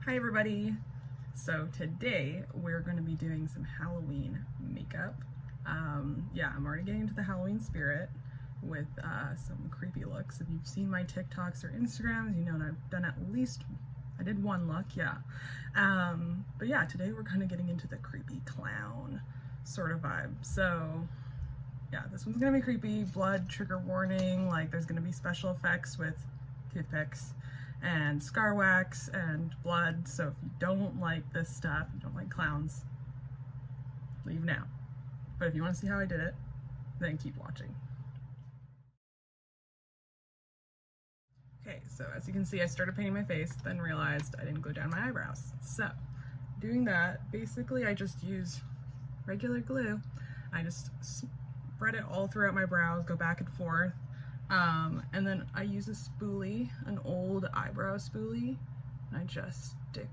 Hi everybody! So today we're going to be doing some Halloween makeup. Yeah, I'm already getting into the Halloween spirit with some creepy looks. If you've seen my TikToks or Instagrams, you know that I've done I did one look, yeah. But yeah, today we're kind of getting into the creepy clown sort of vibe. So yeah, this one's gonna be creepy, blood, trigger warning, like there's gonna be special effects with toothpicks and scar wax and blood. So if you don't like this stuff, you don't like clowns, leave now. But if you want to see how I did it, then keep watching. Okay, so as you can see, I started painting my face, then realized I didn't glue down my eyebrows. So doing that, basically I just use regular glue. I just spread it all throughout my brows, go back and forth. And then I use a spoolie, an old eyebrow spoolie, and I just stick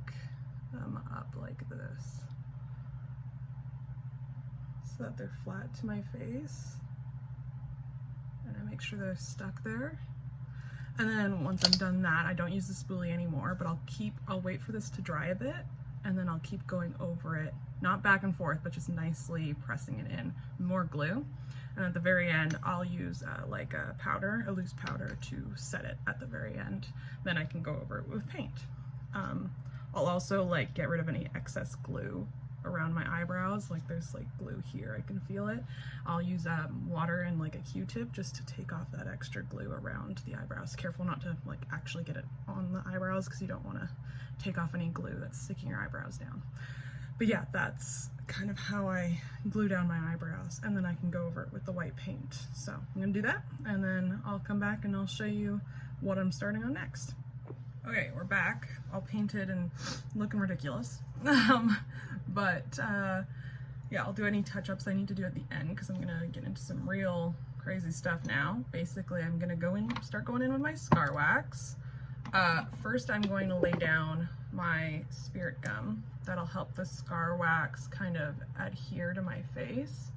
them up like this so that they're flat to my face. And I make sure they're stuck there. And then once I'm done that, I don't use the spoolie anymore, but I'll wait for this to dry a bit, and then I'll keep going over it, not back and forth, but just nicely pressing it in, more glue. And at the very end, I'll use like a loose powder to set it at the very end. Then I can go over it with paint. I'll also like get rid of any excess glue around my eyebrows. Like there's like glue here, I can feel it. I'll use water and like a Q-tip just to take off that extra glue around the eyebrows. Careful not to like actually get it on the eyebrows because you don't want to take off any glue that's sticking your eyebrows down. But yeah, that's kind of how I glue down my eyebrows, and then I can go over it with the white paint. So I'm gonna do that, and then I'll come back and I'll show you what I'm starting on next. Okay, we're back, all painted and looking ridiculous. Yeah, I'll do any touch-ups I need to do at the end because I'm gonna get into some real crazy stuff now. Basically, I'm gonna start going in with my scar wax. First, I'm going to lay down my spirit gum. That'll help the scar wax kind of adhere to my face.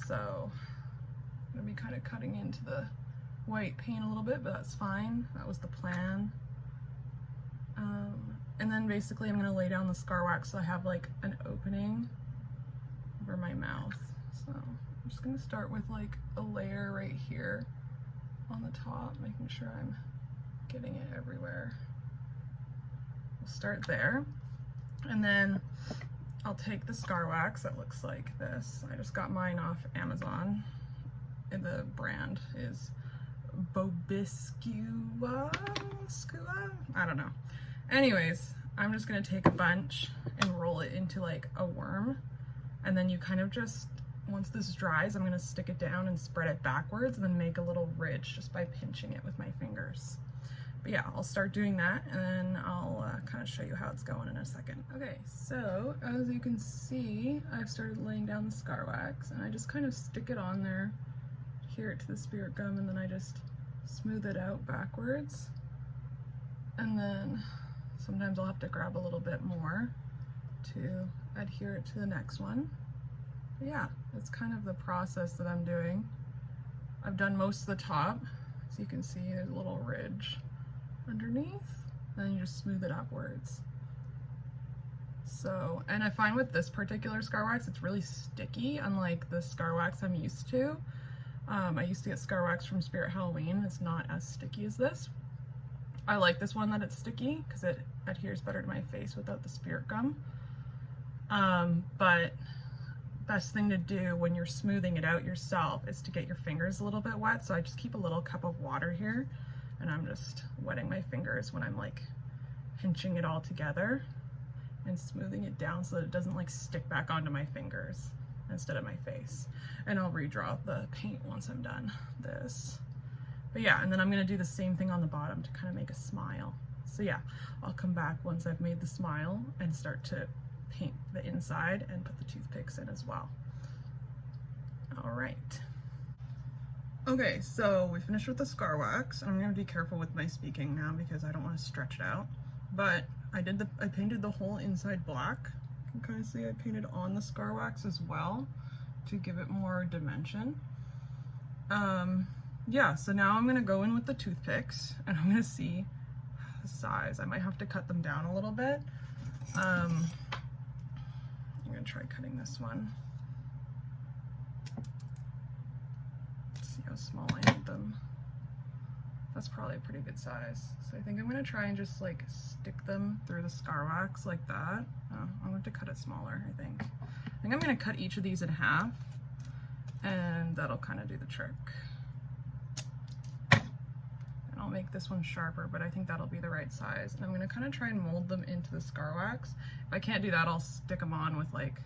So I'm gonna be kind of cutting into the white paint a little bit, but that's fine. That was the plan. And then basically I'm gonna lay down the scar wax so I have like an opening over my mouth. So I'm just gonna start with like a layer right here on the top, making sure I'm getting it everywhere. We'll start there. And then I'll take the scar wax that looks like this. I just got mine off Amazon. And the brand is Bobiscua? I don't know. Anyways, I'm just gonna take a bunch and roll it into like a worm. And then you kind of just, once this dries, I'm gonna stick it down and spread it backwards and then make a little ridge just by pinching it with my fingers. But yeah, I'll start doing that and then I'll kind of show you how it's going in a second. Okay, so as you can see, I've started laying down the scar wax and I just kind of stick it on there, adhere it to the spirit gum, and then I just smooth it out backwards. And then sometimes I'll have to grab a little bit more to adhere it to the next one. But yeah, that's kind of the process that I'm doing. I've done most of the top, so you can see there's a little ridge underneath, then you just smooth it upwards. So, and I find with this particular scar wax, it's really sticky, unlike the scar wax I'm used to. I used to get scar wax from Spirit Halloween. It's not as sticky as this. I like this one that it's sticky because it adheres better to my face without the spirit gum. But best thing to do when you're smoothing it out yourself is to get your fingers a little bit wet. So I just keep a little cup of water here and I'm just wetting my fingers when I'm like pinching it all together and smoothing it down so that it doesn't like stick back onto my fingers instead of my face. And I'll redraw the paint once I'm done this. But yeah, and then I'm gonna do the same thing on the bottom to kind of make a smile. So yeah, I'll come back once I've made the smile and start to paint the inside and put the toothpicks in as well. All right. Okay, so we finished with the scar wax. I'm gonna be careful with my speaking now because I don't want to stretch it out. But I painted the whole inside black. You can kind of see I painted on the scar wax as well to give it more dimension. Yeah, so now I'm gonna go in with the toothpicks and I'm gonna see the size. I might have to cut them down a little bit. I'm gonna try cutting this one. Let's see how small I need them. That's probably a pretty good size. So I think I'm gonna try and just like stick them through the scar wax like that. Oh, I'm gonna have to cut it smaller, I think. I think I'm gonna cut each of these in half, and that'll kind of do the trick. And I'll make this one sharper, but I think that'll be the right size. And I'm gonna kind of try and mold them into the scar wax. If I can't do that, I'll stick them on with like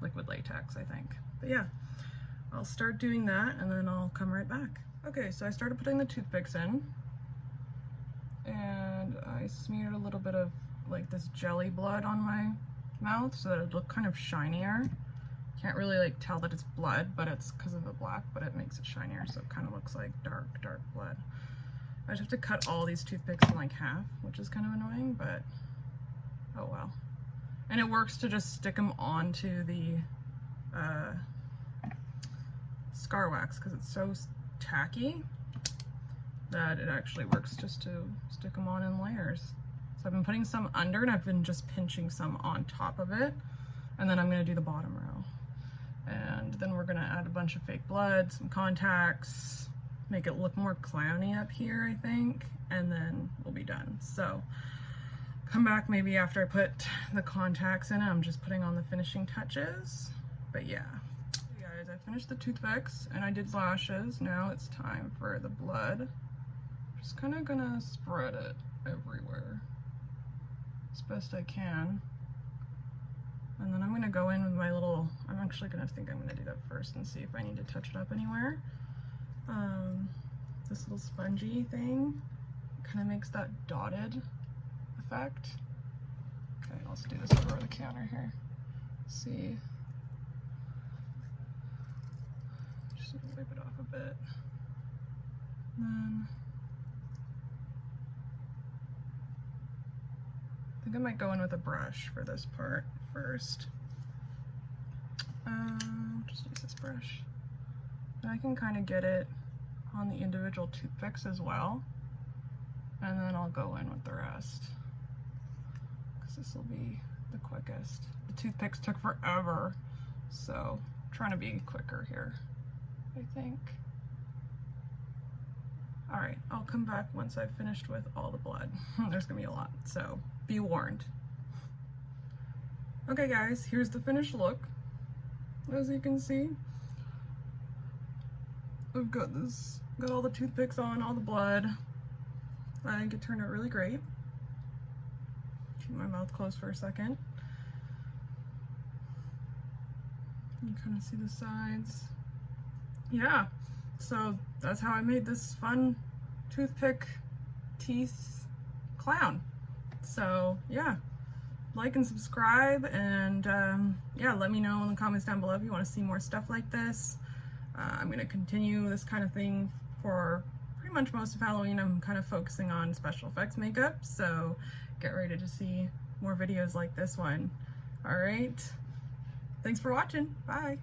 liquid latex, I think. But yeah, I'll start doing that and then I'll come right back. Okay, so I started putting the toothpicks in, and I smeared a little bit of like this jelly blood on my mouth so that it looked kind of shinier. Can't really like tell that it's blood, but it's because of the black, but it makes it shinier, so it kind of looks like dark blood. I just have to cut all these toothpicks in like half, which is kind of annoying, but oh well. And it works to just stick them onto the scar wax because it's so tacky that it actually works just to stick them on in layers. So I've been putting some under and I've been just pinching some on top of it, and then I'm going to do the bottom row. And then we're going to add a bunch of fake blood, some contacts, make it look more clowny up here, I think, and then we'll be done. So come back maybe after I put the contacts in. I'm just putting on the finishing touches, but yeah. Guys, I finished the toothpicks and I did lashes. Now it's time for the blood. Just kind of gonna spread it everywhere as best I can. And then I'm gonna go in with my little, I'm actually gonna think I'm gonna do that first and see if I need to touch it up anywhere. This little spongy thing kind of makes that dotted effect. Okay, let's do this over the counter here. See. Just wipe it off a bit. Then I think I might go in with a brush for this part first. Just use this brush. And I can kind of get it on the individual toothpicks as well. And then I'll go in with the rest, because this will be the quickest. The toothpicks took forever, so I'm trying to be quicker here, I think. All right, I'll come back once I've finished with all the blood. There's gonna be a lot, so be warned. Okay guys, here's the finished look. As you can see, I've got all the toothpicks on, all the blood. I think it turned out really great. Keep my mouth closed for a second. You kind of see the sides. Yeah, so that's how I made this fun toothpick teeth clown. So yeah, like and subscribe, and yeah, let me know in the comments down below if you want to see more stuff like this. I'm going to continue this kind of thing for pretty much most of Halloween. I'm kind of focusing on special effects makeup, so get ready to see more videos like this one. All right, thanks for watching. Bye.